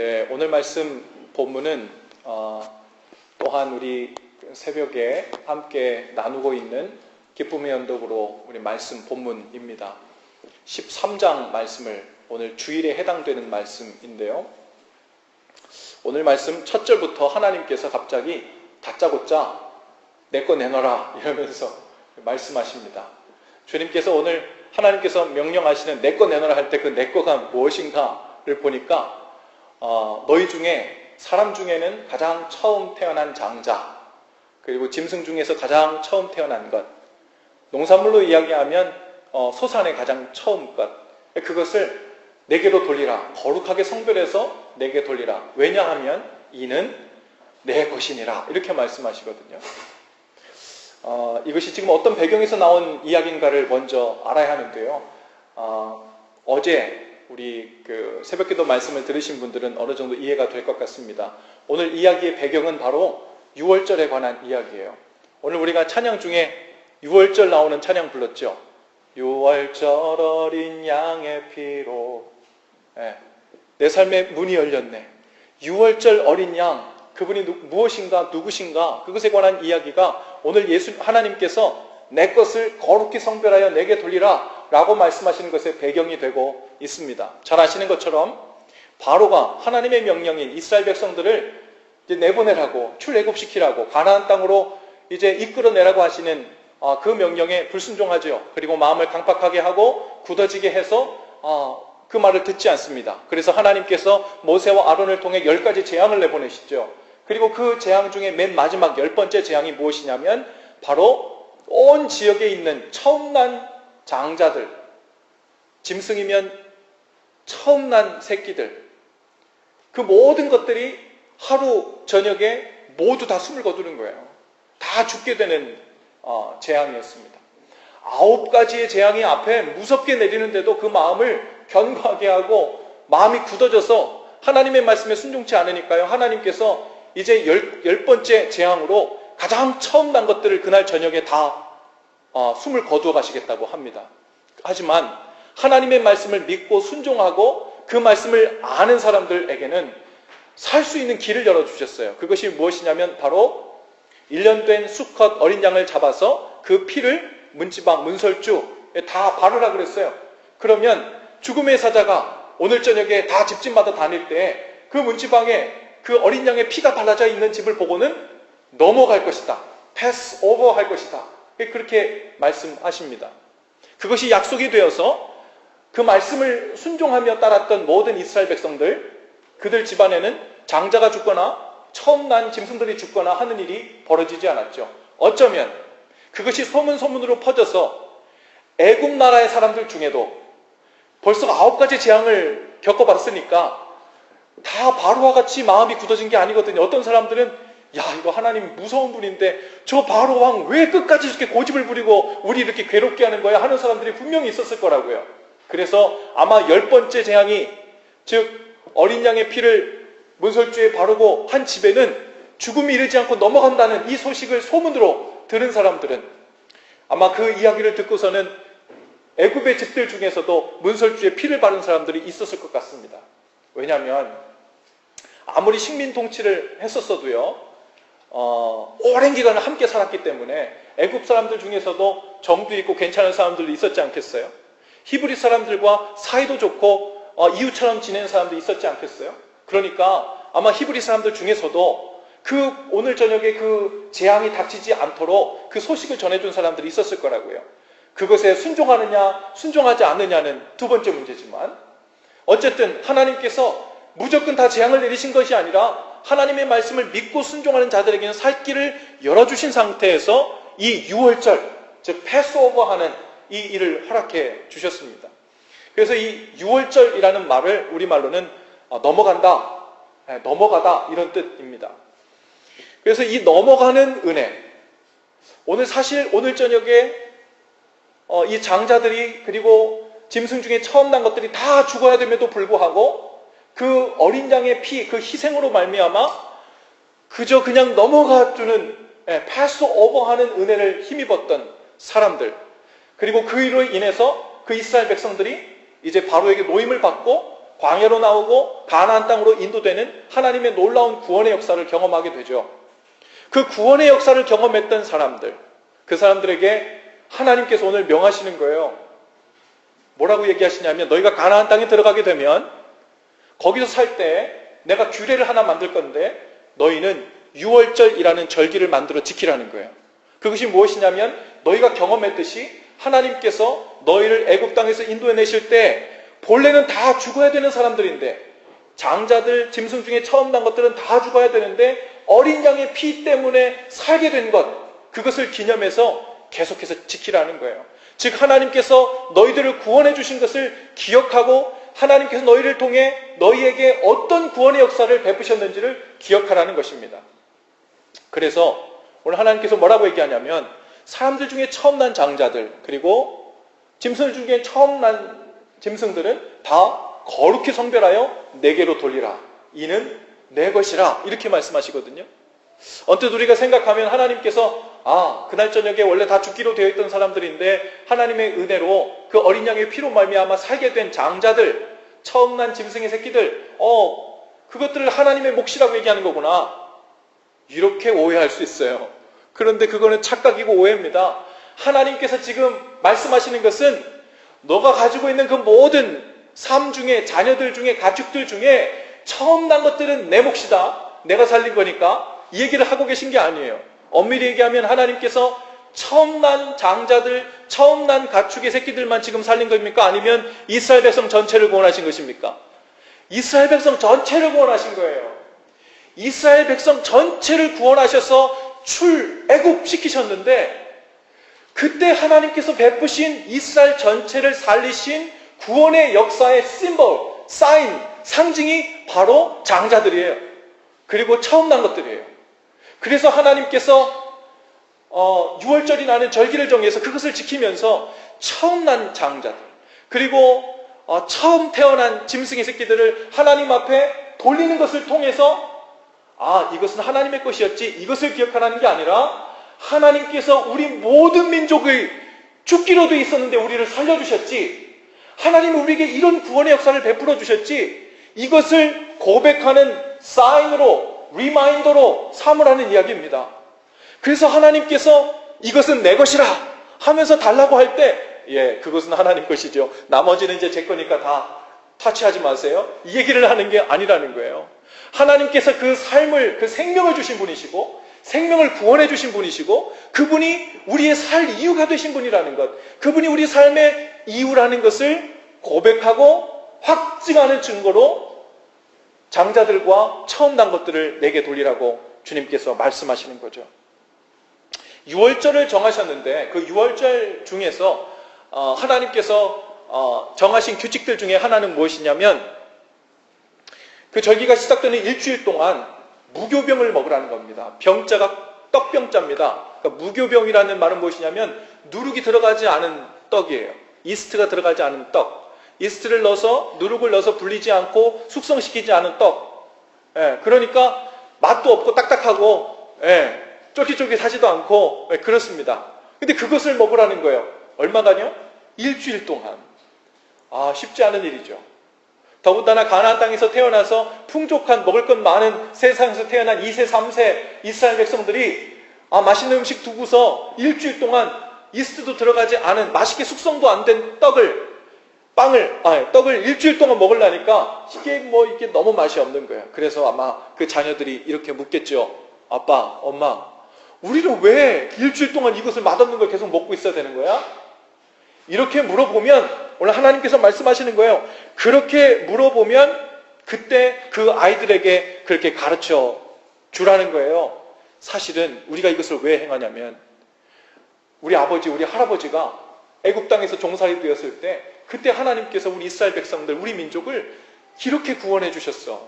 네, 오늘 말씀 본문은 또한 우리 새벽에 함께 나누고 있는 기쁨의 언덕으로 우리 말씀 본문입니다. 13장 말씀을 오늘 주일에 해당되는 말씀인데요. 오늘 말씀 첫 절부터 하나님께서 갑자기 다짜고짜 내 거 내놔라 이러면서 말씀하십니다. 주님께서 오늘 하나님께서 명령하시는 내 거 내놔라 할 때 그 내 거가 무엇인가를 보니까 너희 중에 사람 중에는 가장 처음 태어난 장자, 그리고 짐승 중에서 가장 처음 태어난 것, 농산물로 이야기하면 소산의 가장 처음 것, 그것을 내게로 돌리라. 거룩하게 성별해서 내게 돌리라. 왜냐하면 이는 내 것이니라. 이렇게 말씀하시거든요. 이것이 지금 어떤 배경에서 나온 이야기인가를 먼저 알아야 하는데요. 어제 우리 새벽기도 말씀을 들으신 분들은 어느 정도 이해가 될 것 같습니다. 오늘 이야기의 배경은 바로 유월절에 관한 이야기예요. 오늘 우리가 찬양 중에 유월절 나오는 찬양 불렀죠. 유월절 어린 양의 피로 내 삶의 문이 열렸네. 유월절 어린 양, 그분이 무엇인가, 누구신가, 그것에 관한 이야기가 오늘 하나님께서 내 것을 거룩히 성별하여 내게 돌리라 라고 말씀하시는 것의 배경이 되고 있습니다. 잘 아시는 것처럼 바로가 하나님의 명령인 이스라엘 백성들을 이제 내보내라고, 출애굽시키라고, 가나안 땅으로 이제 이끌어내라고 하시는 그 명령에 불순종하죠. 그리고 마음을 강팍하게 하고 굳어지게 해서 그 말을 듣지 않습니다. 그래서 하나님께서 모세와 아론을 통해 10가지 재앙을 내보내시죠. 그리고 그 재앙 중에 맨 마지막 10번째 재앙이 무엇이냐면 바로 온 지역에 있는 처음 난 장자들, 짐승이면 처음 난 새끼들, 그 모든 것들이 하루 저녁에 모두 다 숨을 거두는 거예요. 다 죽게 되는 재앙이었습니다. 9가지의 재앙이 앞에 무섭게 내리는데도 그 마음을 견고하게 하고 마음이 굳어져서 하나님의 말씀에 순종치 않으니까요. 하나님께서 이제 10번째 재앙으로 가장 처음 난 것들을 그날 저녁에 다 숨을 거두어 가시겠다고 합니다. 하지만 하나님의 말씀을 믿고 순종하고 그 말씀을 아는 사람들에게는 살 수 있는 길을 열어주셨어요. 그것이 무엇이냐면 바로 1년 된 수컷 어린 양을 잡아서 그 피를 문지방, 문설주에 다 바르라 그랬어요. 그러면 죽음의 사자가 오늘 저녁에 다 집집마다 다닐 때 그 문지방에 그 어린 양의 피가 발라져 있는 집을 보고는 넘어갈 것이다. 패스 오버 할 것이다. 그렇게 말씀하십니다. 그것이 약속이 되어서 그 말씀을 순종하며 따랐던 모든 이스라엘 백성들, 그들 집안에는 장자가 죽거나 처음 난 짐승들이 죽거나 하는 일이 벌어지지 않았죠. 어쩌면 그것이 소문으로 퍼져서 애국 나라의 사람들 중에도 벌써 9가지 재앙을 겪어봤으니까 다 바로와 같이 마음이 굳어진 게 아니거든요. 어떤 사람들은 이거 하나님 무서운 분인데 저 바로 왕 왜 끝까지 이렇게 고집을 부리고 우리 이렇게 괴롭게 하는 거야 하는 사람들이 분명히 있었을 거라고요. 그래서 아마 10번째 재앙이, 즉 어린 양의 피를 문설주에 바르고 한 집에는 죽음이 이르지 않고 넘어간다는 이 소식을 소문으로 들은 사람들은 아마 그 이야기를 듣고서는 애굽의 집들 중에서도 문설주에 피를 바른 사람들이 있었을 것 같습니다. 왜냐하면 아무리 식민 통치를 했었어도요, 오랜 기간을 함께 살았기 때문에 애굽 사람들 중에서도 정도 있고 괜찮은 사람들도 있었지 않겠어요? 히브리 사람들과 사이도 좋고 이웃처럼 지내는 사람도 있었지 않겠어요? 그러니까 아마 히브리 사람들 중에서도 그 오늘 저녁에 그 재앙이 닥치지 않도록 그 소식을 전해준 사람들이 있었을 거라고요. 그것에 순종하느냐 순종하지 않느냐는 두 번째 문제지만 어쨌든 하나님께서 무조건 다 재앙을 내리신 것이 아니라 하나님의 말씀을 믿고 순종하는 자들에게는 살 길을 열어주신 상태에서 이 유월절, 즉 패스오버하는 이 일을 허락해 주셨습니다. 그래서 이 유월절이라는 말을 우리말로는 넘어간다, 넘어가다 이런 뜻입니다. 그래서 이 넘어가는 은혜, 사실 오늘 저녁에 이 장자들이 그리고 짐승 중에 처음 난 것들이 다 죽어야 됨에도 불구하고 그 어린 양의 피, 그 희생으로 말미암아 그저 그냥 넘어가주는 패스 오버하는 은혜를 힘입었던 사람들, 그리고 그 일로 인해서 그 이스라엘 백성들이 이제 바로에게 노임을 받고 광야로 나오고 가나안 땅으로 인도되는 하나님의 놀라운 구원의 역사를 경험하게 되죠. 그 구원의 역사를 경험했던 사람들, 그 사람들에게 하나님께서 오늘 명하시는 거예요. 뭐라고 얘기하시냐면 너희가 가나안 땅에 들어가게 되면 거기서 살 때 내가 규례를 하나 만들 건데 너희는 유월절이라는 절기를 만들어 지키라는 거예요. 그것이 무엇이냐면 너희가 경험했듯이 하나님께서 너희를 애굽 땅에서 인도해내실 때 본래는 다 죽어야 되는 사람들인데 장자들, 짐승 중에 처음 난 것들은 다 죽어야 되는데 어린 양의 피 때문에 살게 된 것, 그것을 기념해서 계속해서 지키라는 거예요. 즉 하나님께서 너희들을 구원해 주신 것을 기억하고 하나님께서 너희를 통해 너희에게 어떤 구원의 역사를 베푸셨는지를 기억하라는 것입니다. 그래서 오늘 하나님께서 뭐라고 얘기하냐면 사람들 중에 처음 난 장자들 그리고 짐승 중에 처음 난 짐승들은 다 거룩히 성별하여 내게로 돌리라. 이는 내 것이라. 이렇게 말씀하시거든요. 언뜻 우리가 생각하면 하나님께서 그날 저녁에 원래 다 죽기로 되어 있던 사람들인데 하나님의 은혜로 그 어린 양의 피로 말미암아 살게 된 장자들, 처음 난 짐승의 새끼들, 그것들을 하나님의 몫이라고 얘기하는 거구나. 이렇게 오해할 수 있어요. 그런데 그거는 착각이고 오해입니다. 하나님께서 지금 말씀하시는 것은 너가 가지고 있는 그 모든 삶 중에, 자녀들 중에, 가축들 중에 처음 난 것들은 내 몫이다. 내가 살린 거니까. 이 얘기를 하고 계신 게 아니에요. 엄밀히 얘기하면 하나님께서 처음 난 장자들, 처음 난 가축의 새끼들만 지금 살린 겁니까? 아니면 이스라엘 백성 전체를 구원하신 것입니까? 이스라엘 백성 전체를 구원하신 거예요. 이스라엘 백성 전체를 구원하셔서 출애굽시키셨는데 그때 하나님께서 베푸신 이스라엘 전체를 살리신 구원의 역사의 심볼, 사인, 상징이 바로 장자들이에요. 그리고 처음 난 것들이에요. 그래서 하나님께서 유월절이라는 절기를 정해서 그것을 지키면서 처음 난 장자들 그리고 처음 태어난 짐승의 새끼들을 하나님 앞에 돌리는 것을 통해서 이것은 하나님의 것이었지 이것을 기억하라는 게 아니라 하나님께서 우리 모든 민족의 죽기로 돼 있었는데 우리를 살려주셨지 하나님은 우리에게 이런 구원의 역사를 베풀어 주셨지 이것을 고백하는 사인으로 리마인더로 삼으라는 이야기입니다. 그래서 하나님께서 이것은 내 것이라 하면서 달라고 할 때 그것은 하나님 것이죠. 나머지는 이제 제 거니까 다 터치하지 마세요. 이 얘기를 하는 게 아니라는 거예요. 하나님께서 그 삶을, 그 생명을 주신 분이시고 생명을 구원해 주신 분이시고 그분이 우리의 살 이유가 되신 분이라는 것, 그분이 우리 삶의 이유라는 것을 고백하고 확증하는 증거로 장자들과 처음 난 것들을 내게 돌리라고 주님께서 말씀하시는 거죠. 유월절을 정하셨는데 그 유월절 중에서 하나님께서 정하신 규칙들 중에 하나는 무엇이냐면 그 절기가 시작되는 일주일 동안 무교병을 먹으라는 겁니다. 병자가 떡병자입니다. 그러니까 무교병이라는 말은 무엇이냐면 누룩이 들어가지 않은 떡이에요. 이스트가 들어가지 않은 떡. 이스트를 넣어서 누룩을 넣어서 불리지 않고 숙성시키지 않은 떡. 그러니까 맛도 없고 딱딱하고 쫄깃쫄깃하지도 않고 그렇습니다. 근데 그것을 먹으라는 거예요. 얼마간요? 일주일 동안. 쉽지 않은 일이죠. 더군다나 가나안 땅에서 태어나서 풍족한 먹을 것 많은 세상에서 태어난 2세, 3세 이스라엘 백성들이 맛있는 음식 두고서 일주일 동안 이스트도 들어가지 않은 맛있게 숙성도 안 된 떡을 일주일 동안 먹으려니까 이게 너무 맛이 없는 거예요. 그래서 아마 그 자녀들이 이렇게 묻겠죠. 아빠, 엄마, 우리는 왜 일주일 동안 이것을 맛없는 걸 계속 먹고 있어야 되는 거야? 이렇게 물어보면 오늘 하나님께서 말씀하시는 거예요. 그렇게 물어보면 그때 그 아이들에게 그렇게 가르쳐 주라는 거예요. 사실은 우리가 이것을 왜 행하냐면 우리 아버지, 우리 할아버지가 애굽 땅에서 종살이 되었을 때 그때 하나님께서 우리 이스라엘 백성들, 우리 민족을 이렇게 구원해 주셨어.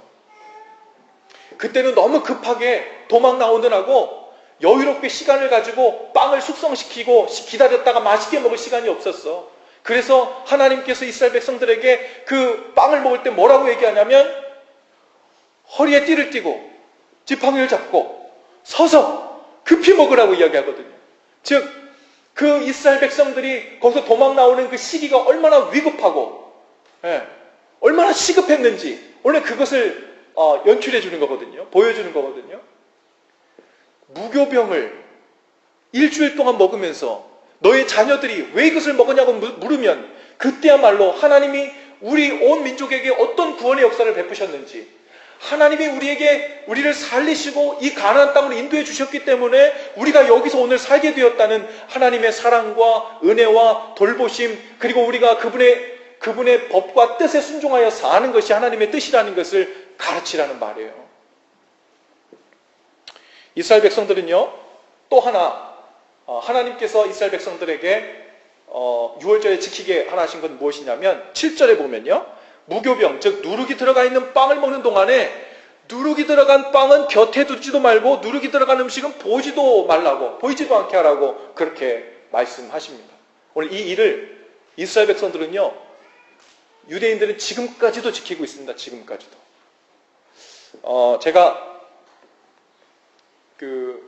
그때는 너무 급하게 도망 나오느라고 여유롭게 시간을 가지고 빵을 숙성시키고 기다렸다가 맛있게 먹을 시간이 없었어. 그래서 하나님께서 이스라엘 백성들에게 그 빵을 먹을 때 뭐라고 얘기하냐면 허리에 띠를 띠고 지팡이를 잡고 서서 급히 먹으라고 이야기하거든요. 즉 그 이스라엘 백성들이 거기서 도망 나오는 그 시기가 얼마나 위급하고 얼마나 시급했는지 오늘 그것을 연출해 주는 거거든요. 보여주는 거거든요. 무교병을 일주일 동안 먹으면서 너의 자녀들이 왜 이것을 먹었냐고 물으면 그때야말로 하나님이 우리 온 민족에게 어떤 구원의 역사를 베푸셨는지, 하나님이 우리를 살리시고 이 가나안 땅을 인도해 주셨기 때문에 우리가 여기서 오늘 살게 되었다는 하나님의 사랑과 은혜와 돌보심, 그리고 우리가 그분의 법과 뜻에 순종하여 사는 것이 하나님의 뜻이라는 것을 가르치라는 말이에요. 이스라엘 백성들은요, 또 하나 하나님께서 이스라엘 백성들에게 6월절에 지키게 하신 건 무엇이냐면 7절에 보면요, 무교병, 즉 누룩이 들어가 있는 빵을 먹는 동안에 누룩이 들어간 빵은 곁에 두지도 말고 누룩이 들어간 음식은 보지도 않게 하라고 그렇게 말씀하십니다. 오늘 이 일을 이스라엘 백성들은요, 유대인들은 지금까지도 지키고 있습니다. 지금까지도. 제가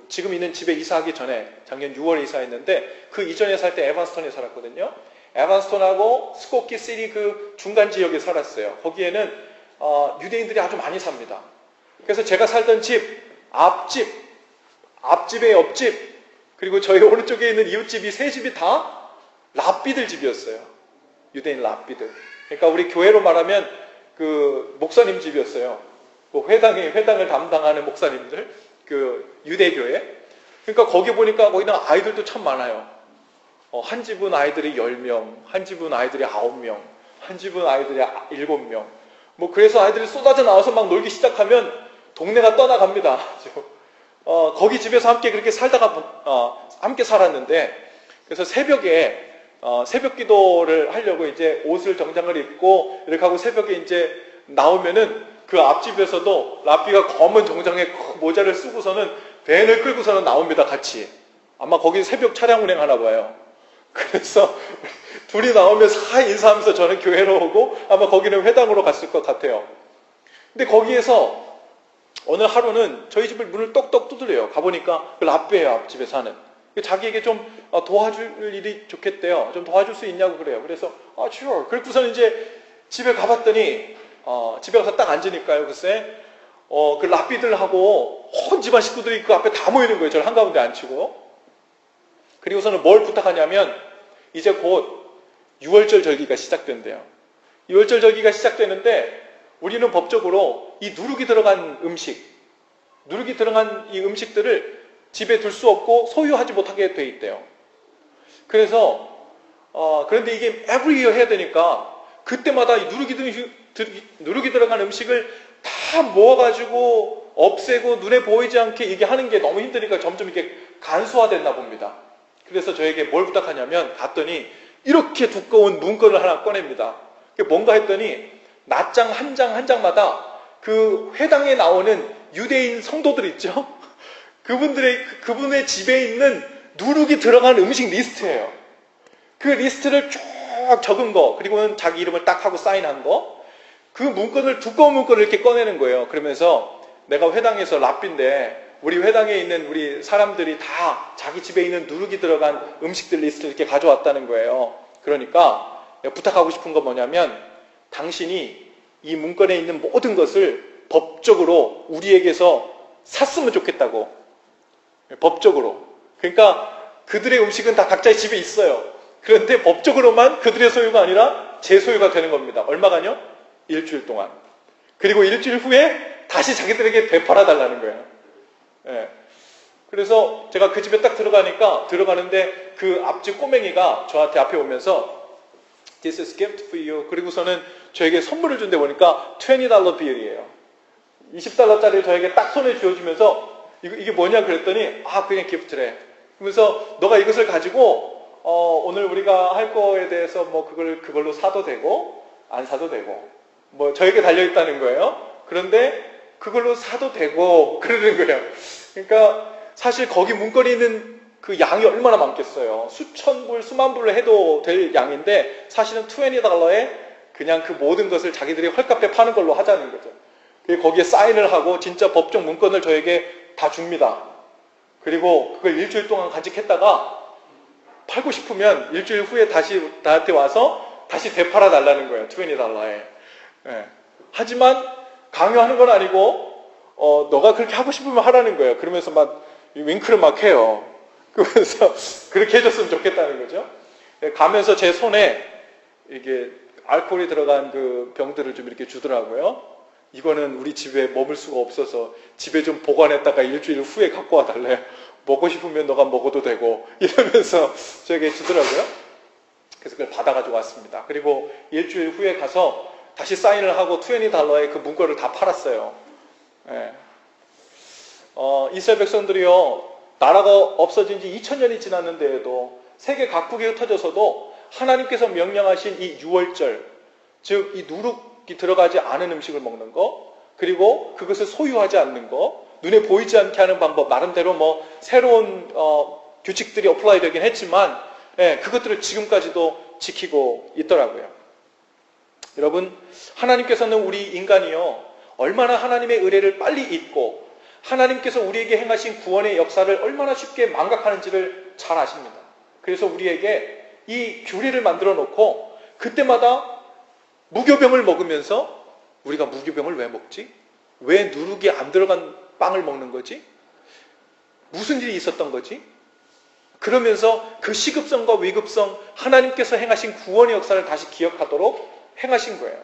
지금 있는 집에 이사하기 전에 작년 6월에 이사했는데 그 이전에 살 때 에반스톤에 살았거든요. 에반스톤하고 스코키 시리 그 중간 지역에 살았어요. 거기에는 유대인들이 아주 많이 삽니다. 그래서 제가 살던 집, 앞집의 옆집, 그리고 저희 오른쪽에 있는 이웃집이 세 집이 다 랍비들 집이었어요. 유대인 랍비들. 그러니까 우리 교회로 말하면 그 목사님 집이었어요. 그 회당을 담당하는 목사님들, 그 유대교회. 그러니까 거기 보니까 거기는 아이들도 참 많아요. 한 집은 아이들이 10명, 한 집은 아이들이 9명, 한 집은 아이들이 7명. 그래서 아이들이 쏟아져 나와서 막 놀기 시작하면 동네가 떠나갑니다. 거기 집에서 함께 그렇게 살다가, 함께 살았는데, 그래서 새벽에, 새벽 기도를 하려고 이제 옷을 정장을 입고 이렇게 하고 새벽에 이제 나오면은 그 앞집에서도 랍비가 검은 정장에 모자를 쓰고서는 밴을 끌고서는 나옵니다. 같이. 아마 거기 새벽 차량 운행하나 봐요. 그래서 둘이 나오면 사이 인사하면서 저는 교회로 오고 아마 거기는 회당으로 갔을 것 같아요. 근데 거기에서 어느 하루는 저희 집을 문을 똑똑 두드려요. 가보니까 그 랍비예요. 앞집에 사는. 자기에게 좀 도와줄 일이 좋겠대요. 좀 도와줄 수 있냐고 그래요. 그래서 sure. 그래서는 이제 집에 가봤더니 집에 가서 딱 앉으니까요. 글쎄 그 랍비들하고 온 집안 식구들이 그 앞에 다 모이는 거예요. 저를 한가운데 앉히고. 그리고서는 뭘 부탁하냐면 이제 곧 6월절 절기가 시작된대요. 6월절 절기가 시작되는데 우리는 법적으로 이 누룩이 들어간 이 음식들을 집에 둘 수 없고 소유하지 못하게 돼 있대요. 그래서 그런데 이게 every year 해야 되니까 그때마다 이 누룩이 들어간 음식을 다 모아가지고 없애고 눈에 보이지 않게 이게 하는 게 너무 힘드니까 점점 이게 간소화됐나 봅니다. 그래서 저에게 뭘 부탁하냐면 갔더니 이렇게 두꺼운 문건을 하나 꺼냅니다. 그게 뭔가 했더니 낫장 한 장마다 그 회당에 나오는 유대인 성도들 있죠? 그분의 집에 있는 누룩이 들어간 음식 리스트예요. 그 리스트를 쭉 적은 거, 그리고는 자기 이름을 딱 하고 사인한 거, 그 문건을, 두꺼운 문건을 이렇게 꺼내는 거예요. 그러면서 내가 회당에서 랍비인데 우리 회당에 있는 우리 사람들이 다 자기 집에 있는 누룩이 들어간 음식들 리스트를 이렇게 가져왔다는 거예요. 그러니까 내가 부탁하고 싶은 건 뭐냐면 당신이 이 문건에 있는 모든 것을 법적으로 우리에게서 샀으면 좋겠다고. 법적으로. 그러니까 그들의 음식은 다 각자의 집에 있어요. 그런데 법적으로만 그들의 소유가 아니라 제 소유가 되는 겁니다. 얼마간요? 일주일 동안. 그리고 일주일 후에 다시 자기들에게 되팔아 달라는 거예요. 예. 그래서 제가 그 집에 딱 들어가는데 그 앞집 꼬맹이가 저한테 앞에 오면서 This is gift for you. 그리고서는 저에게 선물을 준대 보니까 $20 빌이에요. $20짜리를 저에게 딱 손에 쥐어주면서 이게 뭐냐 그랬더니 그냥 기프트래. 그러면서 너가 이것을 가지고 오늘 우리가 할 거에 대해서 그걸로 사도 되고 안 사도 되고 저에게 달려있다는 거예요. 그런데 그걸로 사도 되고 그러는 거예요. 그러니까 사실 거기 문건이 있는 그 양이 얼마나 많겠어요. 수천 불, 수만 불로 해도 될 양인데 사실은 $20에 그냥 그 모든 것을 자기들이 헐값에 파는 걸로 하자는 거죠. 거기에 사인을 하고 진짜 법적 문건을 저에게 다 줍니다. 그리고 그걸 일주일 동안 간직했다가 팔고 싶으면 일주일 후에 다시 나한테 와서 다시 되팔아 달라는 거예요. $20에. 예. 하지만 강요하는 건 아니고 너가 그렇게 하고 싶으면 하라는 거예요. 그러면서 막 윙크를 막 해요. 그러면서 그렇게 해줬으면 좋겠다는 거죠. 예, 가면서 제 손에 이게 알코올이 들어간 그 병들을 좀 이렇게 주더라고요. 이거는 우리 집에 머물 수가 없어서 집에 좀 보관했다가 일주일 후에 갖고 와달래. 먹고 싶으면 너가 먹어도 되고 이러면서 저에게 주더라고요. 그래서 그걸 받아가지고 왔습니다. 그리고 일주일 후에 가서 다시 사인을 하고 $20에 그 문구를 다 팔았어요. 예. 이스라엘 백성들이요, 나라가 없어진 지 2000년이 지났는데에도 세계 각국에 흩어져서도 하나님께서 명령하신 이 유월절, 즉 이 누룩이 들어가지 않은 음식을 먹는 거, 그리고 그것을 소유하지 않는 거, 눈에 보이지 않게 하는 방법, 나름대로 뭐 새로운 규칙들이 어플라이 되긴 했지만, 예, 그것들을 지금까지도 지키고 있더라고요. 여러분, 하나님께서는 우리 인간이요, 얼마나 하나님의 의뢰를 빨리 잊고 하나님께서 우리에게 행하신 구원의 역사를 얼마나 쉽게 망각하는지를 잘 아십니다. 그래서 우리에게 이 규례를 만들어 놓고 그때마다 무교병을 먹으면서, 우리가 무교병을 왜 먹지? 왜 누룩이 안 들어간 빵을 먹는 거지? 무슨 일이 있었던 거지? 그러면서 그 시급성과 위급성, 하나님께서 행하신 구원의 역사를 다시 기억하도록 행하신 거예요.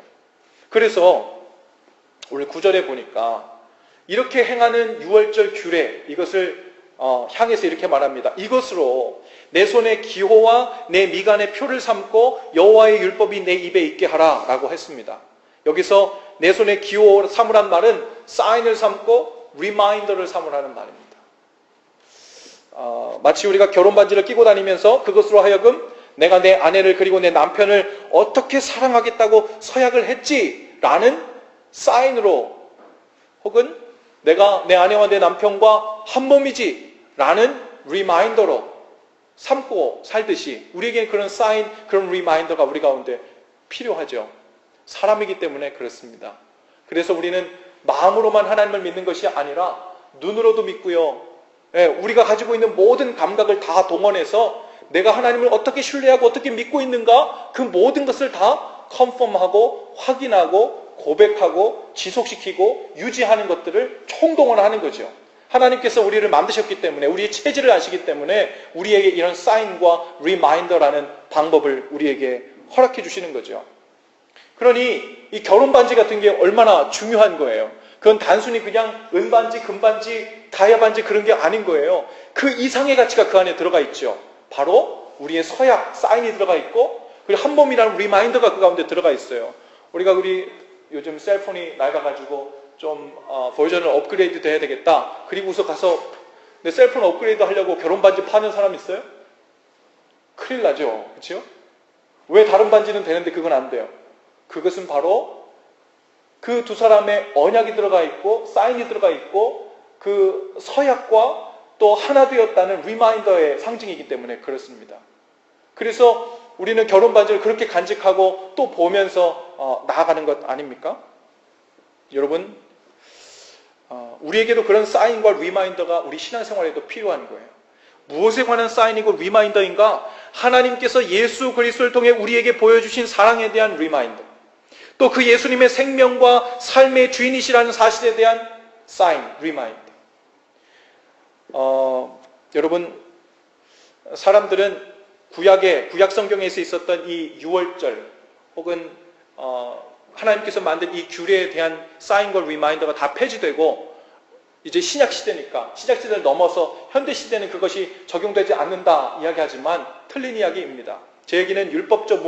그래서 오늘 9절에 보니까 이렇게 행하는 유월절 규례, 이것을 향해서 이렇게 말합니다. 이것으로 내 손에 기호와 내 미간에 표를 삼고 여호와의 율법이 내 입에 있게 하라 라고 했습니다. 여기서 내 손에 기호 삼으란 말은 사인을 삼고 리마인더를 삼으라는 말입니다. 마치 우리가 결혼 반지를 끼고 다니면서 그것으로 하여금 내가 내 아내를 그리고 내 남편을 어떻게 사랑하겠다고 서약을 했지라는 사인으로, 혹은 내가 내 아내와 내 남편과 한 몸이지라는 리마인더로 삼고 살듯이 우리에게 그런 사인, 그런 리마인더가 우리 가운데 필요하죠. 사람이기 때문에 그렇습니다. 그래서 우리는 마음으로만 하나님을 믿는 것이 아니라 눈으로도 믿고요. 예, 우리가 가지고 있는 모든 감각을 다 동원해서 내가 하나님을 어떻게 신뢰하고 어떻게 믿고 있는가, 그 모든 것을 다 컨펌하고 확인하고 고백하고 지속시키고 유지하는 것들을 총동원하는 거죠. 하나님께서 우리를 만드셨기 때문에, 우리의 체질을 아시기 때문에 우리에게 이런 사인과 리마인더라는 방법을 우리에게 허락해 주시는 거죠. 그러니 이 결혼 반지 같은 게 얼마나 중요한 거예요. 그건 단순히 그냥 은반지, 금반지, 다이아 반지 그런 게 아닌 거예요. 그 이상의 가치가 그 안에 들어가 있죠. 바로 우리의 서약, 사인이 들어가 있고, 그리고 한 몸이라는 리마인더가 그 가운데 들어가 있어요. 우리 요즘 셀폰이 낡아가지고 좀 버전을 업그레이드 돼야 되겠다. 그리고서 가서 내 셀폰 업그레이드 하려고 결혼 반지 파는 사람 있어요? 큰일 나죠. 그렇죠? 왜 다른 반지는 되는데 그건 안 돼요? 그것은 바로 그 두 사람의 언약이 들어가 있고 사인이 들어가 있고 그 서약과 또 하나 되었다는 리마인더의 상징이기 때문에 그렇습니다. 그래서 우리는 결혼 반지를 그렇게 간직하고 또 보면서 나아가는 것 아닙니까? 여러분, 우리에게도 그런 사인과 리마인더가 우리 신앙생활에도 필요한 거예요. 무엇에 관한 사인이고 리마인더인가? 하나님께서 예수 그리스도를 통해 우리에게 보여주신 사랑에 대한 리마인더, 또 그 예수님의 생명과 삶의 주인이시라는 사실에 대한 사인, 리마인더. 여러분, 사람들은 구약 성경에서 있었던 이 유월절 혹은 하나님께서 만든 이 규례에 대한 사인과 리마인더가 다 폐지되고 이제 신약 시대니까, 신약 시대를 넘어서 현대 시대는 그것이 적용되지 않는다 이야기하지만 틀린 이야기입니다. 제 얘기는 율법적,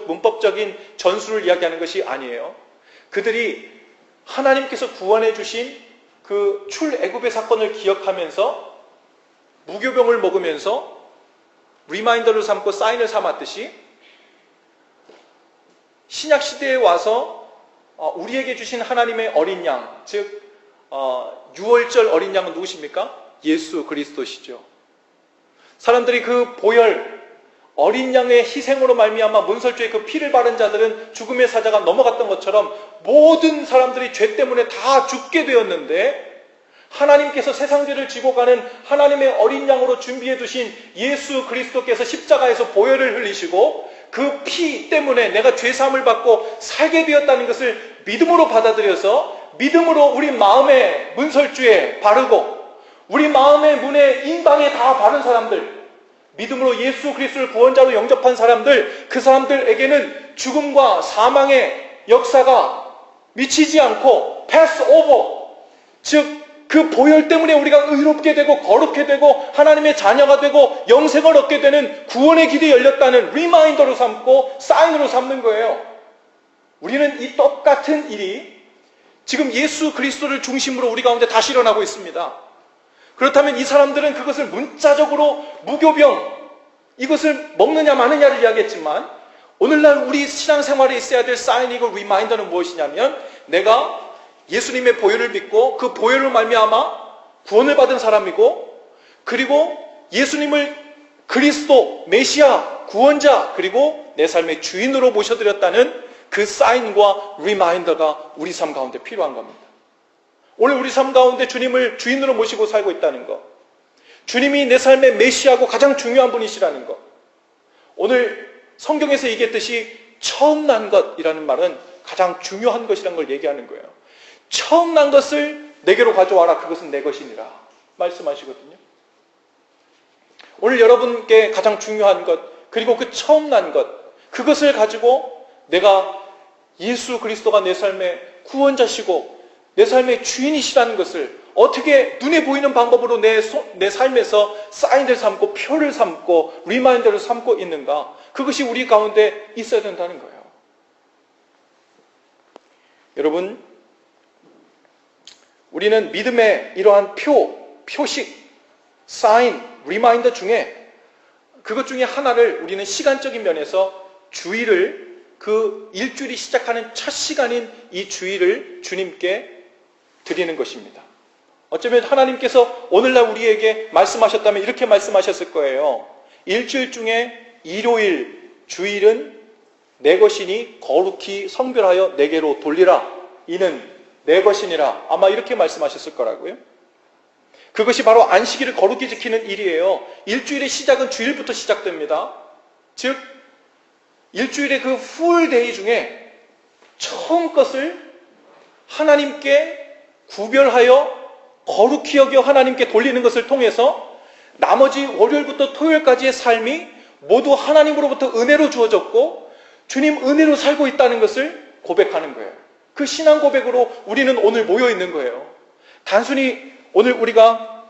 문법적인 전술을 이야기하는 것이 아니에요. 그들이 하나님께서 구원해 주신 그 출애굽의 사건을 기억하면서 무교병을 먹으면서 리마인더를 삼고 사인을 삼았듯이 신약 시대에 와서 우리에게 주신 하나님의 어린 양, 즉 유월절 어린 양은 누구십니까? 예수 그리스도시죠. 사람들이 그 보혈, 어린 양의 희생으로 말미암아 문설주에 그 피를 바른 자들은 죽음의 사자가 넘어갔던 것처럼 모든 사람들이 죄 때문에 다 죽게 되었는데, 하나님께서 세상 죄를 지고 가는 하나님의 어린 양으로 준비해 두신 예수 그리스도께서 십자가에서 보혈을 흘리시고 그 피 때문에 내가 죄사함을 받고 살게 되었다는 것을 믿음으로 받아들여서 믿음으로 우리 마음의 문설주에 바르고 우리 마음의 문에 인방에 다 바른 사람들, 믿음으로 예수 그리스도를 구원자로 영접한 사람들, 그 사람들에게는 죽음과 사망의 역사가 미치지 않고 패스 오버, 즉 그 보혈 때문에 우리가 의롭게 되고 거룩게 되고 하나님의 자녀가 되고 영생을 얻게 되는 구원의 길이 열렸다는 리마인더로 삼고 사인으로 삼는 거예요. 우리는 이 똑같은 일이 지금 예수 그리스도를 중심으로 우리 가운데 다시 일어나고 있습니다. 그렇다면 이 사람들은 그것을 문자적으로 무교병, 이것을 먹느냐 마느냐를 이야기했지만 오늘날 우리 신앙생활에 있어야 될 사인이고 리마인더는 무엇이냐면 내가 예수님의 보혈을 믿고 그 보혈로 말미암아 구원을 받은 사람이고 그리고 예수님을 그리스도, 메시아, 구원자 그리고 내 삶의 주인으로 모셔드렸다는 그 사인과 리마인더가 우리 삶 가운데 필요한 겁니다. 오늘 우리 삶 가운데 주님을 주인으로 모시고 살고 있다는 것, 주님이 내 삶의 메시아고 가장 중요한 분이시라는 것, 오늘 성경에서 얘기했듯이 처음 난 것이라는 말은 가장 중요한 것이라는 걸 얘기하는 거예요. 처음 난 것을 내게로 가져와라, 그것은 내 것이니라 말씀하시거든요. 오늘 여러분께 가장 중요한 것, 그리고 그 처음 난 것, 그것을 가지고 내가 예수 그리스도가 내 삶의 구원자시고 내 삶의 주인이시라는 것을 어떻게 눈에 보이는 방법으로 내 삶에서 사인을 삼고 표를 삼고 리마인더를 삼고 있는가, 그것이 우리 가운데 있어야 된다는 거예요. 여러분, 우리는 믿음의 이러한 표식, 사인, 리마인더 중에 그것 중에 하나를 우리는 시간적인 면에서 주일을, 그 일주일이 시작하는 첫 시간인 이 주일을 주님께 드리는 것입니다. 어쩌면 하나님께서 오늘날 우리에게 말씀하셨다면 이렇게 말씀하셨을 거예요. 일주일 중에 일요일, 주일은 내 것이니 거룩히 성별하여 내게로 돌리라. 이는 내 것이니라. 아마 이렇게 말씀하셨을 거라고요. 그것이 바로 안식일을 거룩히 지키는 일이에요. 일주일의 시작은 주일부터 시작됩니다. 즉 일주일의 그 풀데이 중에 처음 것을 하나님께 구별하여 거룩히 여겨 하나님께 돌리는 것을 통해서 나머지 월요일부터 토요일까지의 삶이 모두 하나님으로부터 은혜로 주어졌고 주님 은혜로 살고 있다는 것을 고백하는 거예요. 그 신앙 고백으로 우리는 오늘 모여 있는 거예요. 단순히 오늘 우리가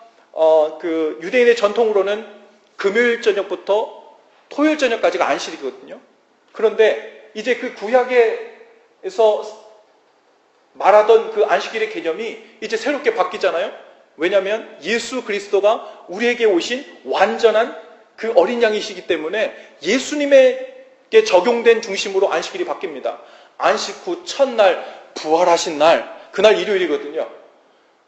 그 유대인의 전통으로는 금요일 저녁부터 토요일 저녁까지가 안식이거든요. 그런데 이제 그 구약에서 말하던 그 안식일의 개념이 이제 새롭게 바뀌잖아요. 왜냐하면 예수 그리스도가 우리에게 오신 완전한 그 어린 양이시기 때문에 예수님에게 적용된 중심으로 안식일이 바뀝니다. 안식 후 첫날, 부활하신 날, 그날 일요일이거든요.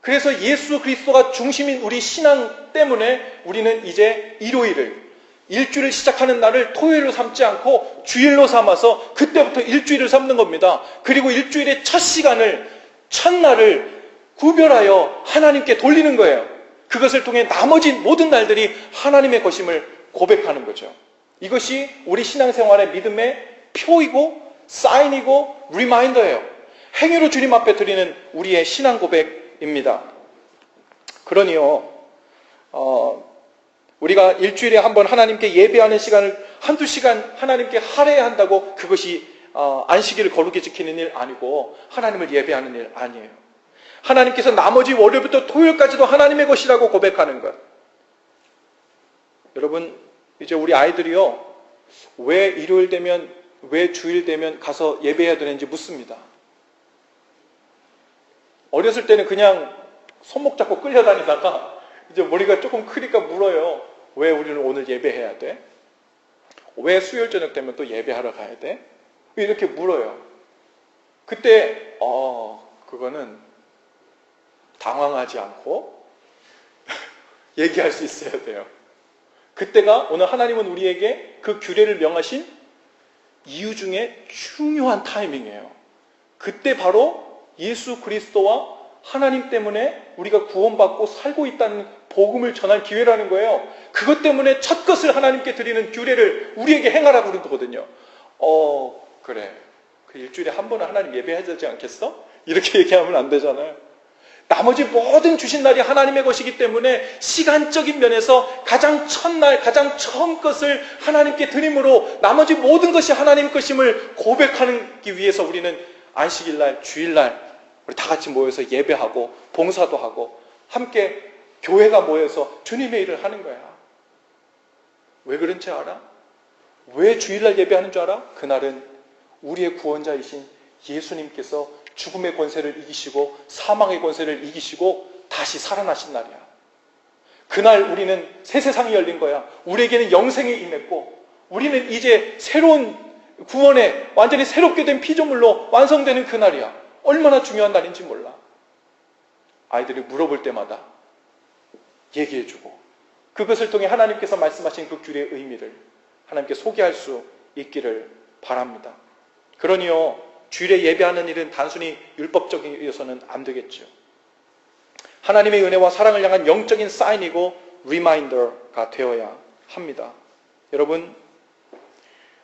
그래서 예수 그리스도가 중심인 우리 신앙 때문에 우리는 이제 일요일을, 일주일을 시작하는 날을 토요일로 삼지 않고 주일로 삼아서 그때부터 일주일을 삼는 겁니다. 그리고 일주일의 첫 시간을, 첫날을 구별하여 하나님께 돌리는 거예요. 그것을 통해 나머지 모든 날들이 하나님의 것임을 고백하는 거죠. 이것이 우리 신앙생활의 믿음의 표이고 사인이고 리마인더예요. 행위로 주님 앞에 드리는 우리의 신앙 고백입니다. 그러니요, 우리가 일주일에 한 번 하나님께 예배하는 시간을 한두 시간 하나님께 할애해야 한다고 그것이 안식일을 거룩히 지키는 일 아니고 하나님을 예배하는 일 아니에요. 하나님께서 나머지 월요일부터 토요일까지도 하나님의 것이라고 고백하는 것. 여러분, 이제 우리 아이들이요, 왜 일요일 되면, 왜 주일 되면 가서 예배해야 되는지 묻습니다. 어렸을 때는 그냥 손목 잡고 끌려다니다가 이제 머리가 조금 크니까 물어요. 왜 우리는 오늘 예배해야 돼? 왜 수요일 저녁 되면 또 예배하러 가야 돼? 이렇게 물어요. 그때 그거는 당황하지 않고 얘기할 수 있어야 돼요. 그때가 오늘 하나님은 우리에게 그 규례를 명하신 이유 중에 중요한 타이밍이에요. 그때 바로 예수 그리스도와 하나님 때문에 우리가 구원받고 살고 있다는 복음을 전할 기회라는 거예요. 그것 때문에 첫 것을 하나님께 드리는 규례를 우리에게 행하라고 그러거든요. 그래. 그 일주일에 한 번은 하나님 예배해야 되지 않겠어? 이렇게 얘기하면 안 되잖아요. 나머지 모든 주신 날이 하나님의 것이기 때문에 시간적인 면에서 가장 첫날, 가장 처음 것을 하나님께 드림으로 나머지 모든 것이 하나님 것임을 고백하기 위해서 우리는 안식일날, 주일날 우리 다 같이 모여서 예배하고 봉사도 하고 함께 교회가 모여서 주님의 일을 하는 거야. 왜 그런지 알아? 왜 주일날 예배하는 줄 알아? 그날은 우리의 구원자이신 예수님께서 죽음의 권세를 이기시고 사망의 권세를 이기시고 다시 살아나신 날이야. 그날 우리는 새 세상이 열린 거야. 우리에게는 영생이 임했고 우리는 이제 새로운 구원에 완전히 새롭게 된 피조물로 완성되는 그날이야. 얼마나 중요한 날인지 몰라. 아이들이 물어볼 때마다 얘기해주고 그것을 통해 하나님께서 말씀하신 그 규례의 의미를 하나님께 소개할 수 있기를 바랍니다. 그러니요, 주일에 예배하는 일은 단순히 율법적이어서는 안 되겠죠. 하나님의 은혜와 사랑을 향한 영적인 사인이고 리마인더가 되어야 합니다. 여러분,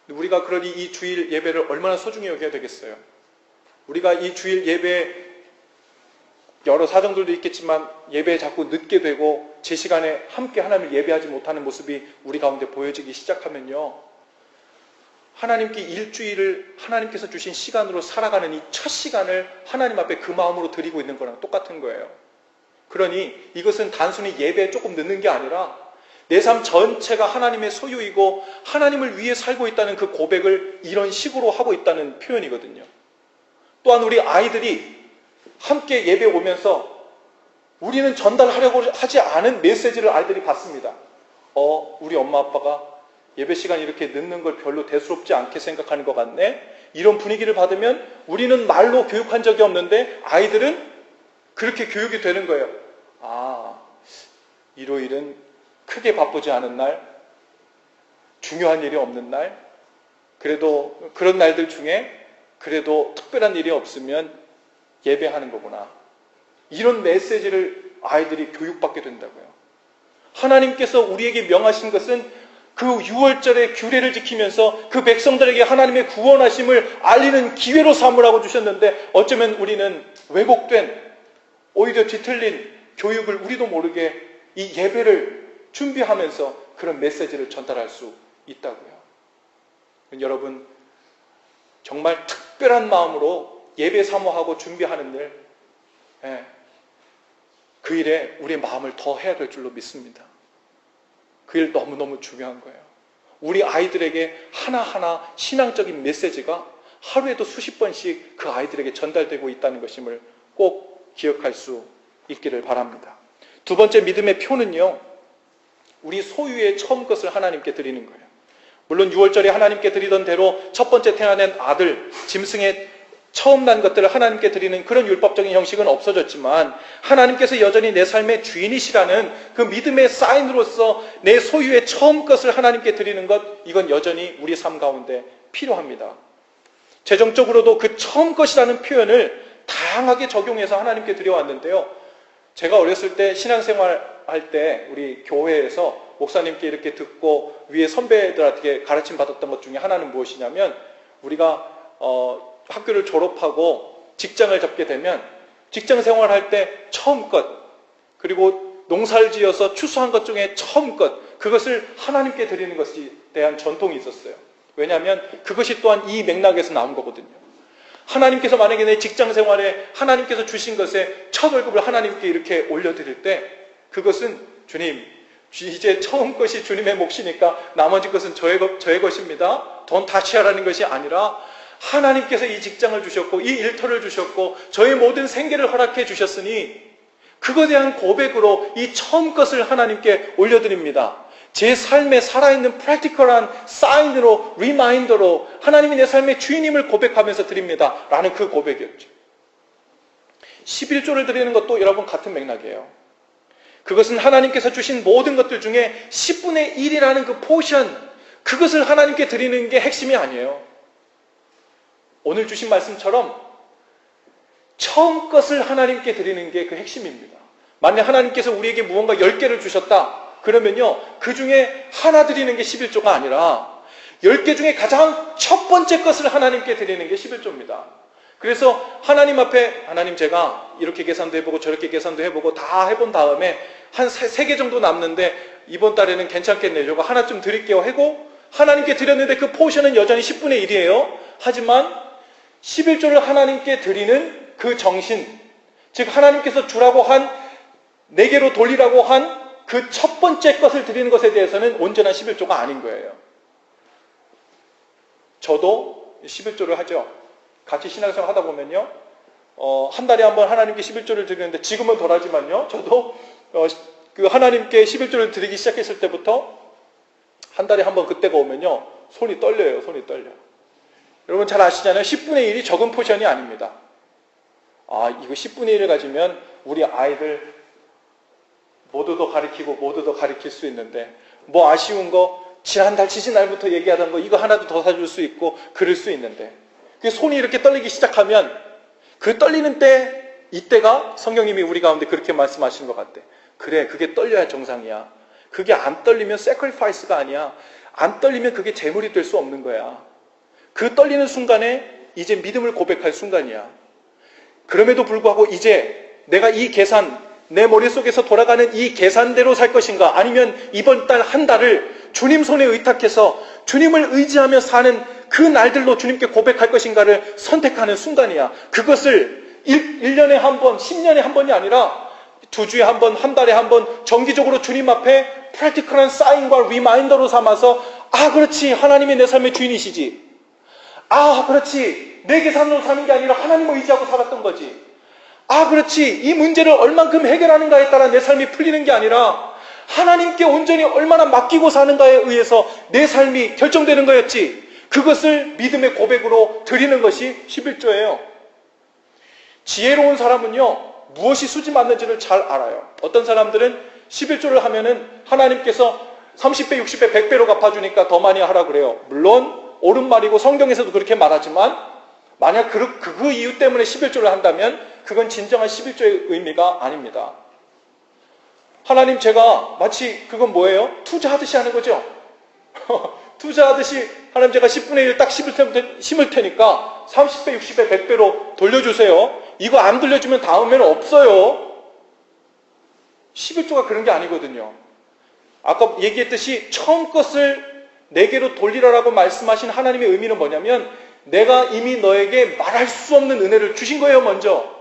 우리가 그러니 이 주일 예배를 얼마나 소중히 여겨야 되겠어요? 우리가 이 주일 예배 여러 사정들도 있겠지만 예배에 자꾸 늦게 되고 제 시간에 함께 하나님을 예배하지 못하는 모습이 우리 가운데 보여지기 시작하면요, 하나님께 일주일을 하나님께서 주신 시간으로 살아가는 이 첫 시간을 하나님 앞에 그 마음으로 드리고 있는 거랑 똑같은 거예요. 그러니 이것은 단순히 예배에 조금 늦는 게 아니라 내 삶 전체가 하나님의 소유이고 하나님을 위해 살고 있다는 그 고백을 이런 식으로 하고 있다는 표현이거든요. 또한 우리 아이들이 함께 예배 오면서 우리는 전달하려고 하지 않은 메시지를 아이들이 받습니다. 우리 엄마 아빠가 예배 시간 이렇게 늦는 걸 별로 대수롭지 않게 생각하는 것 같네. 이런 분위기를 받으면 우리는 말로 교육한 적이 없는데 아이들은 그렇게 교육이 되는 거예요. 일요일은 크게 바쁘지 않은 날, 중요한 일이 없는 날, 그래도 그런 날들 중에 그래도 특별한 일이 없으면 예배하는 거구나. 이런 메시지를 아이들이 교육받게 된다고요. 하나님께서 우리에게 명하신 것은 그 6월절의 규례를 지키면서 그 백성들에게 하나님의 구원하심을 알리는 기회로 삼으라고 주셨는데 어쩌면 우리는 왜곡된, 오히려 뒤틀린 교육을 우리도 모르게 이 예배를 준비하면서 그런 메시지를 전달할 수 있다고요. 여러분, 정말 특별한 마음으로 예배 사모하고 준비하는 일, 그 일에 우리의 마음을 더 해야 될 줄로 믿습니다. 그 일 너무너무 중요한 거예요. 우리 아이들에게 하나하나 신앙적인 메시지가 하루에도 수십 번씩 그 아이들에게 전달되고 있다는 것임을 꼭 기억할 수 있기를 바랍니다. 두 번째 믿음의 표는요, 우리 소유의 처음 것을 하나님께 드리는 거예요. 물론 6월절에 하나님께 드리던 대로 첫 번째 태어난 아들, 짐승의 처음 난 것들을 하나님께 드리는 그런 율법적인 형식은 없어졌지만 하나님께서 여전히 내 삶의 주인이시라는 그 믿음의 사인으로서 내 소유의 처음 것을 하나님께 드리는 것, 이건 여전히 우리 삶 가운데 필요합니다. 재정적으로도 그 처음 것이라는 표현을 다양하게 적용해서 하나님께 드려왔는데요. 제가 어렸을 때 신앙생활 할 때 우리 교회에서 목사님께 이렇게 듣고 위에 선배들한테 가르침 받았던 것 중에 하나는 무엇이냐면, 우리가 학교를 졸업하고 직장을 잡게 되면 직장 생활할 때 처음 것, 그리고 농사를 지어서 추수한 것 중에 처음 것, 그것을 하나님께 드리는 것에 대한 전통이 있었어요. 왜냐하면 그것이 또한 이 맥락에서 나온 거거든요. 하나님께서 만약에 내 직장 생활에 하나님께서 주신 것에 첫 월급을 하나님께 이렇게 올려드릴 때, 그것은 주님, 이제 처음 것이 주님의 몫이니까 나머지 것은 저의 것입니다. 돈 다시 하라는 것이 아니라 하나님께서 이 직장을 주셨고 이 일터를 주셨고 저의 모든 생계를 허락해 주셨으니 그것에 대한 고백으로 이 처음 것을 하나님께 올려드립니다. 제 삶에 살아있는 프랙티컬한 사인으로, 리마인더로 하나님이 내 삶의 주인임을 고백하면서 드립니다. 라는 그 고백이었죠. 11조를 드리는 것도 여러분 같은 맥락이에요. 그것은 하나님께서 주신 모든 것들 중에 10분의 1이라는 그 포션, 그것을 하나님께 드리는 게 핵심이 아니에요. 오늘 주신 말씀처럼 처음 것을 하나님께 드리는 게 그 핵심입니다. 만약 하나님께서 우리에게 무언가 10개를 주셨다. 그러면요, 그 중에 하나 드리는 게 11조가 아니라 10개 중에 가장 첫 번째 것을 하나님께 드리는 게 11조입니다. 그래서 하나님 앞에, 하나님 제가 이렇게 계산도 해보고 저렇게 계산도 해보고 다 해본 다음에 한 3개 정도 남는데 이번 달에는 괜찮겠네요. 저거 하나쯤 드릴게요 하고 하나님께 드렸는데 그 포션은 여전히 10분의 1이에요. 하지만 11조를 하나님께 드리는 그 정신, 즉 하나님께서 주라고 한, 내게로 돌리라고 한 그 첫 번째 것을 드리는 것에 대해서는 온전한 11조가 아닌 거예요. 저도 11조를 하죠. 같이 신앙생활 하다 보면요, 한 달에 한 번 하나님께 11조를 드리는데, 지금은 덜하지만요, 저도 그 하나님께 11조를 드리기 시작했을 때부터 한 달에 한 번 그때가 오면요, 손이 떨려요. 손이 떨려. 여러분 잘 아시잖아요. 10분의 1이 적은 포션이 아닙니다. 이거 10분의 1을 가지면 우리 아이들 모두도 가르치고 모두도 가르칠 수 있는데, 뭐 아쉬운 거 지난달 지지날부터 얘기하던 거 이거 하나도 더 사줄 수 있고 그럴 수 있는데, 그 손이 이렇게 떨리기 시작하면 그 떨리는 때, 이때가 성령님이 우리 가운데 그렇게 말씀하시는 것 같대. 그래, 그게 떨려야 정상이야. 그게 안 떨리면 sacrifice가 아니야. 안 떨리면 그게 제물이 될 수 없는 거야. 그 떨리는 순간에 이제 믿음을 고백할 순간이야. 그럼에도 불구하고 이제 내가 이 계산, 내 머릿속에서 돌아가는 이 계산대로 살 것인가, 아니면 이번 달 한 달을 주님 손에 의탁해서 주님을 의지하며 사는 그 날들로 주님께 고백할 것인가를 선택하는 순간이야. 그것을 1년에 한 번, 10년에 한 번이 아니라 2주에 한 번, 한 달에 한 번 정기적으로 주님 앞에 프랙티컬한 사인과 리마인더로 삼아서, 그렇지, 하나님이 내 삶의 주인이시지. 그렇지, 내 계산으로 사는 게 아니라 하나님을 의지하고 살았던 거지. 그렇지, 이 문제를 얼만큼 해결하는가에 따라 내 삶이 풀리는 게 아니라 하나님께 온전히 얼마나 맡기고 사는가에 의해서 내 삶이 결정되는 거였지. 그것을 믿음의 고백으로 드리는 것이 11조예요. 지혜로운 사람은요, 무엇이 수지 맞는지를 잘 알아요. 어떤 사람들은 11조를 하면은 하나님께서 30배, 60배, 100배로 갚아주니까 더 많이 하라 그래요. 물론 옳은 말이고 성경에서도 그렇게 말하지만, 만약 그 이유 때문에 11조를 한다면 그건 진정한 11조의 의미가 아닙니다. 하나님, 제가 마치 그건 뭐예요? 투자하듯이 하는 거죠. 투자하듯이 하나님, 제가 10분의 1 딱 심을 테니까 30배, 60배, 100배로 돌려주세요. 이거 안 돌려주면 다음에는 없어요. 11조가 그런 게 아니거든요. 아까 얘기했듯이 처음 것을 내게로 돌리라라고 말씀하신 하나님의 의미는 뭐냐면, 내가 이미 너에게 말할 수 없는 은혜를 주신 거예요. 먼저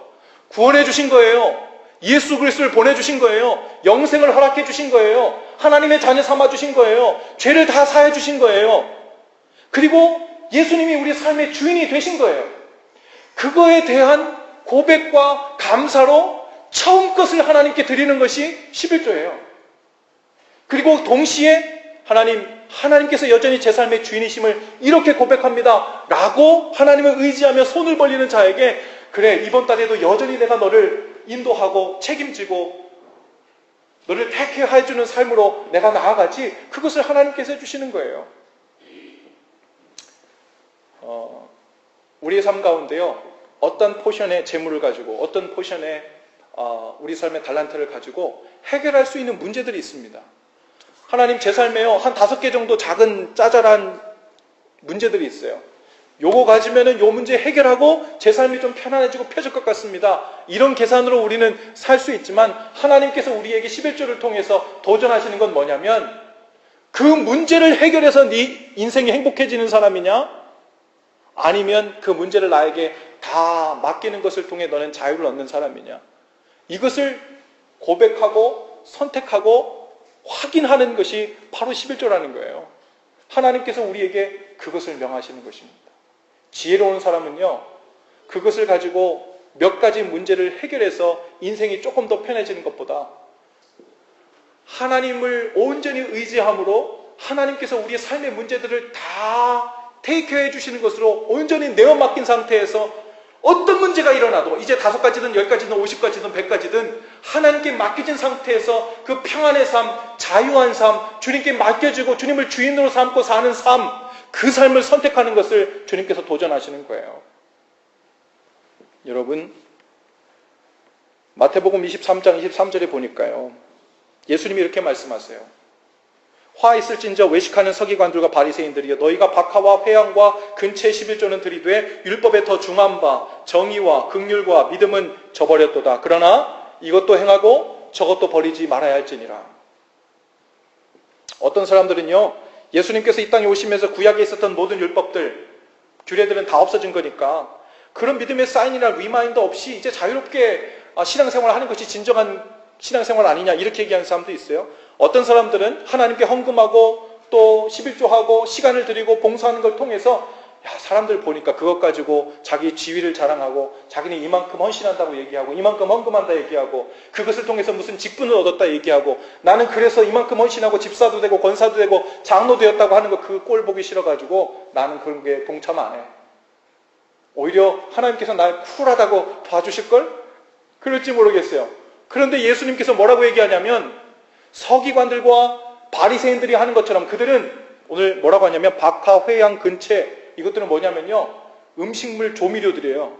구원해 주신 거예요. 예수 그리스도를 보내주신 거예요. 영생을 허락해 주신 거예요. 하나님의 자녀 삼아 주신 거예요. 죄를 다 사해 주신 거예요. 그리고 예수님이 우리 삶의 주인이 되신 거예요. 그거에 대한 고백과 감사로 처음 것을 하나님께 드리는 것이 11조예요. 그리고 동시에 하나님께서 여전히 제 삶의 주인이심을 이렇게 고백합니다 라고 하나님을 의지하며 손을 벌리는 자에게, 그래, 이번 달에도 여전히 내가 너를 인도하고 책임지고 너를 택해 주는 삶으로 내가 나아가지. 그것을 하나님께서 해주시는 거예요. 우리의 삶 가운데요, 어떤 포션의 재물을 가지고, 어떤 포션의 우리 삶의 달란트를 가지고 해결할 수 있는 문제들이 있습니다. 하나님, 제 삶에요, 한 5개 정도 작은 짜잘한 문제들이 있어요. 요거 가지면은 요 문제 해결하고 제 삶이 좀 편안해지고 펴질 것 같습니다. 이런 계산으로 우리는 살 수 있지만, 하나님께서 우리에게 11조를 통해서 도전하시는 건 뭐냐면, 그 문제를 해결해서 네 인생이 행복해지는 사람이냐, 아니면 그 문제를 나에게 다 맡기는 것을 통해 너는 자유를 얻는 사람이냐. 이것을 고백하고 선택하고 확인하는 것이 바로 11조라는 거예요. 하나님께서 우리에게 그것을 명하시는 것입니다. 지혜로운 사람은요, 그것을 가지고 몇 가지 문제를 해결해서 인생이 조금 더 편해지는 것보다 하나님을 온전히 의지함으로 하나님께서 우리의 삶의 문제들을 다 테이크해 주시는 것으로 온전히 내어 맡긴 상태에서 어떤 문제가 일어나도, 이제 5가지든 10가지든 50가지든 100가지든 하나님께 맡겨진 상태에서 그 평안의 삶, 자유한 삶, 주님께 맡겨지고 주님을 주인으로 삼고 사는 삶, 그 삶을 선택하는 것을 주님께서 도전하시는 거예요. 여러분, 마태복음 23장 23절에 보니까요. 예수님이 이렇게 말씀하세요. 화 있을진저 외식하는 서기관들과 바리새인들이여 너희가 박하와 회양과 근체 11조는 드리되 율법에 더 중한 바 정의와 긍휼과 믿음은 저버렸도다. 그러나 이것도 행하고 저것도 버리지 말아야 할지니라. 어떤 사람들은요. 예수님께서 이 땅에 오시면서 구약에 있었던 모든 율법들, 규례들은 다 없어진 거니까 그런 믿음의 사인이나 리마인더 없이 이제 자유롭게 신앙생활을 하는 것이 진정한 신앙생활 아니냐 이렇게 얘기하는 사람도 있어요. 어떤 사람들은 하나님께 헌금하고 또 11조하고 시간을 드리고 봉사하는 걸 통해서 사람들 보니까 그것 가지고 자기 지위를 자랑하고 자기는 이만큼 헌신한다고 얘기하고 이만큼 헌금한다 얘기하고 그것을 통해서 무슨 직분을 얻었다 얘기하고 나는 그래서 이만큼 헌신하고 집사도 되고 권사도 되고 장로 되었다고 하는 거 그 꼴 보기 싫어가지고 나는 그런 게 동참 안 해. 오히려 하나님께서 날 쿨하다고 봐주실걸? 그럴지 모르겠어요. 그런데 예수님께서 뭐라고 얘기하냐면 서기관들과 바리새인들이 하는 것처럼 그들은 오늘 뭐라고 하냐면 박하, 회양, 근체 이것들은 뭐냐면요. 음식물 조미료들이에요.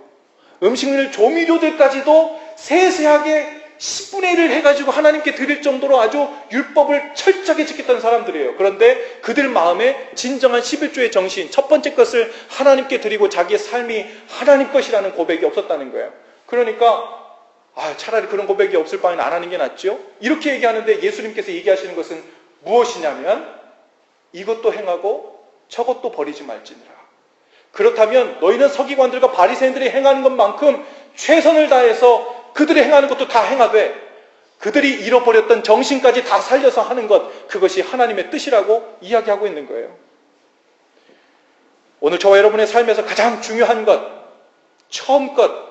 음식물 조미료들까지도 세세하게 10분의 1을 해가지고 하나님께 드릴 정도로 아주 율법을 철저하게 지켰던 사람들이에요. 그런데 그들 마음에 진정한 11조의 정신, 첫 번째 것을 하나님께 드리고 자기의 삶이 하나님 것이라는 고백이 없었다는 거예요. 그러니까 차라리 그런 고백이 없을 바에는 안 하는 게 낫죠. 이렇게 얘기하는데 예수님께서 얘기하시는 것은 무엇이냐면 이것도 행하고 저것도 버리지 말지니라. 그렇다면 너희는 서기관들과 바리새인들이 행하는 것만큼 최선을 다해서 그들이 행하는 것도 다 행하되 그들이 잃어버렸던 정신까지 다 살려서 하는 것, 그것이 하나님의 뜻이라고 이야기하고 있는 거예요. 오늘 저와 여러분의 삶에서 가장 중요한 것, 처음 것,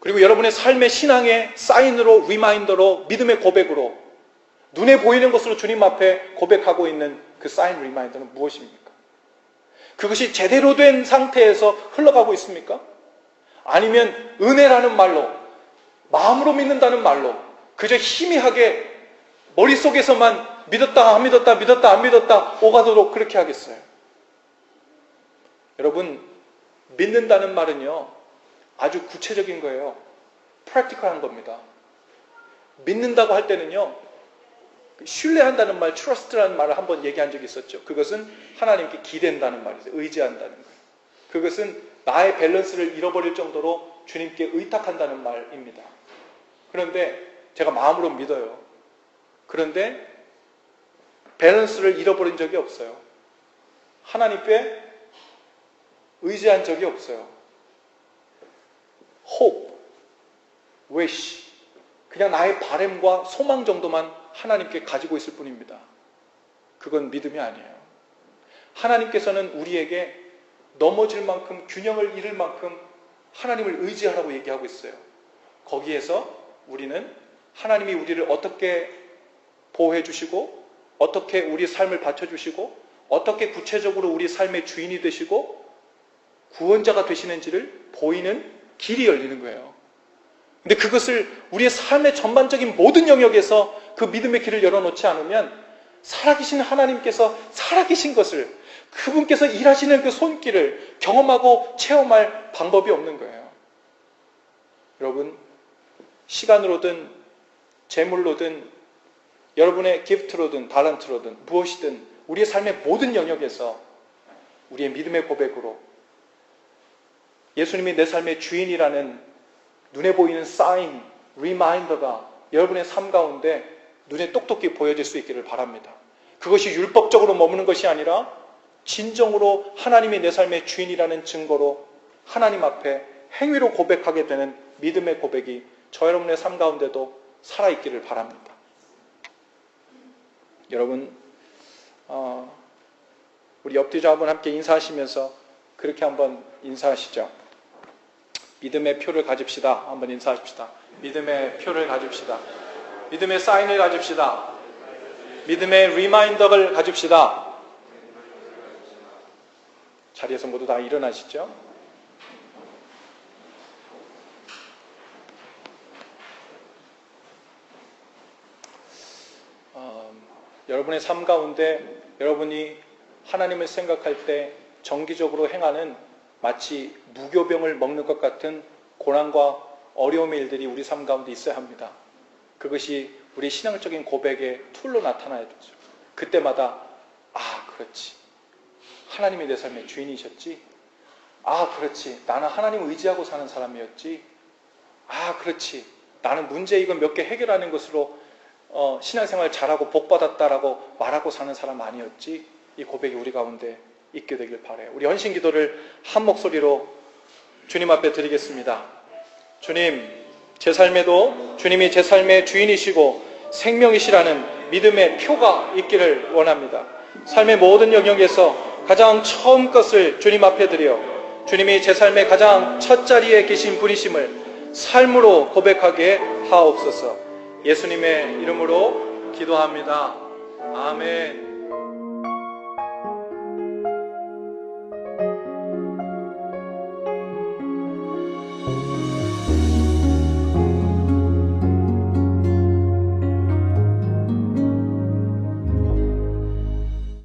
그리고 여러분의 삶의 신앙의 사인으로, 리마인더로, 믿음의 고백으로 눈에 보이는 것으로 주님 앞에 고백하고 있는 그 사인 리마인더는 무엇입니까? 그것이 제대로 된 상태에서 흘러가고 있습니까? 아니면 은혜라는 말로, 마음으로 믿는다는 말로 그저 희미하게 머릿속에서만 믿었다 안 믿었다 믿었다 안 믿었다 오가도록 그렇게 하겠어요? 여러분, 믿는다는 말은요 아주 구체적인 거예요. 프랙티컬한 겁니다. 믿는다고 할 때는요 신뢰한다는 말, trust라는 말을 한번 얘기한 적이 있었죠. 그것은 하나님께 기댄다는 말이죠. 의지한다는 거예요. 그것은 나의 밸런스를 잃어버릴 정도로 주님께 의탁한다는 말입니다. 그런데 제가 마음으로 믿어요. 그런데 밸런스를 잃어버린 적이 없어요. 하나님께 의지한 적이 없어요. hope, wish, 그냥 나의 바람과 소망 정도만 하나님께 가지고 있을 뿐입니다. 그건 믿음이 아니에요. 하나님께서는 우리에게 넘어질 만큼, 균형을 잃을 만큼 하나님을 의지하라고 얘기하고 있어요. 거기에서 우리는 하나님이 우리를 어떻게 보호해 주시고 어떻게 우리 삶을 받쳐주시고 어떻게 구체적으로 우리 삶의 주인이 되시고 구원자가 되시는지를 보이는 길이 열리는 거예요. 근데 그것을 우리의 삶의 전반적인 모든 영역에서 그 믿음의 길을 열어놓지 않으면 살아계신 하나님께서 살아계신 것을, 그분께서 일하시는 그 손길을 경험하고 체험할 방법이 없는 거예요. 여러분, 시간으로든 재물로든 여러분의 기프트로든 달란트로든 무엇이든 우리의 삶의 모든 영역에서 우리의 믿음의 고백으로 예수님이 내 삶의 주인이라는 눈에 보이는 사인, 리마인더가 여러분의 삶 가운데 눈에 똑똑히 보여질 수 있기를 바랍니다. 그것이 율법적으로 머무는 것이 아니라 진정으로 하나님이 내 삶의 주인이라는 증거로 하나님 앞에 행위로 고백하게 되는 믿음의 고백이 저 여러분의 삶 가운데도 살아있기를 바랍니다. 여러분, 우리 옆뒤자 한번 함께 인사하시면서 그렇게 한번 인사하시죠. 믿음의 표를 가집시다. 한번 인사하십시다. 믿음의 표를 가집시다. 믿음의 사인을 가집시다. 믿음의 리마인더를 가집시다. 자리에서 모두 다 일어나시죠. 여러분의 삶 가운데 여러분이 하나님을 생각할 때 정기적으로 행하는 마치 무교병을 먹는 것 같은 고난과 어려움의 일들이 우리 삶 가운데 있어야 합니다. 그것이 우리 신앙적인 고백의 툴로 나타나야 되죠. 그때마다 그렇지. 하나님이 내 삶의 주인이셨지. 그렇지. 나는 하나님을 의지하고 사는 사람이었지. 그렇지. 나는 문제 이거 몇 개 해결하는 것으로 신앙생활 잘하고 복받았다라고 말하고 사는 사람 아니었지. 이 고백이 우리 가운데 있게 되길 바라요. 우리 헌신 기도를 한 목소리로 주님 앞에 드리겠습니다. 주님, 제 삶에도 주님이 제 삶의 주인이시고 생명이시라는 믿음의 표가 있기를 원합니다. 삶의 모든 영역에서 가장 처음 것을 주님 앞에 드려 주님이 제 삶의 가장 첫 자리에 계신 분이심을 삶으로 고백하게 하옵소서. 예수님의 이름으로 기도합니다. 아멘.